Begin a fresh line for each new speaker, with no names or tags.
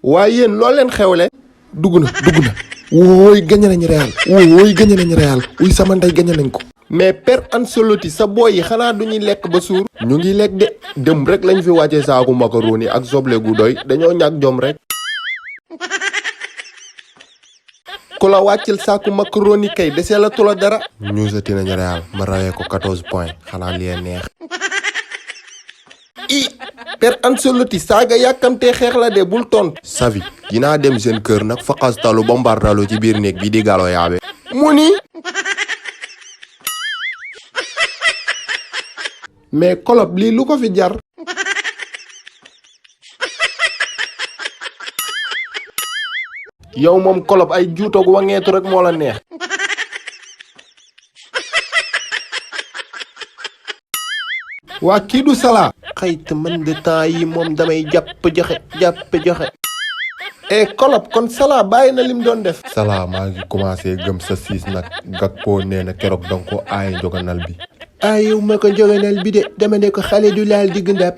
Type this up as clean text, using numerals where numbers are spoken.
waaye yéen loo leen xewle. dugg na. wooy gañe nañ Real. wooy gañe nañ Real. uy sama ndey gañe nañ ko. mais Père Ancelotti sa boy yi xanaa du ñuy lekk ba suur. ñu ngi lekk de dem rek lañ fi wàcce saaku macaroni ak soble gu doy dañoo ñàkk jom rek. ku la wàccil saaku macaroni kay desee la tula dara. ñuusati nañ Real ma rawee ko 14 points xanaa li neex. Père Ancelotti saaga yàkkamtee xeex la de bul tont. Savi dinaa dem seen kër nag faqastalu ba mbartalu ci biir néeg bi di galo yaabe. mu ni. mais kolob lii lu ko fi jar. yow moom kolob ay juutoog wangeetu rek moo la neex. waa kii du Salah. xayta man de temps yi moom damay jàpp joxe. kolob kon Salah bàyyi na lim doon def. Salah maa ngi commencé gëm sa siis nag Gakpo nee na keroog danga ko aaye njoganal bi. yow ma ko njoganal bi de dama ne ko xale du laal digg ndab.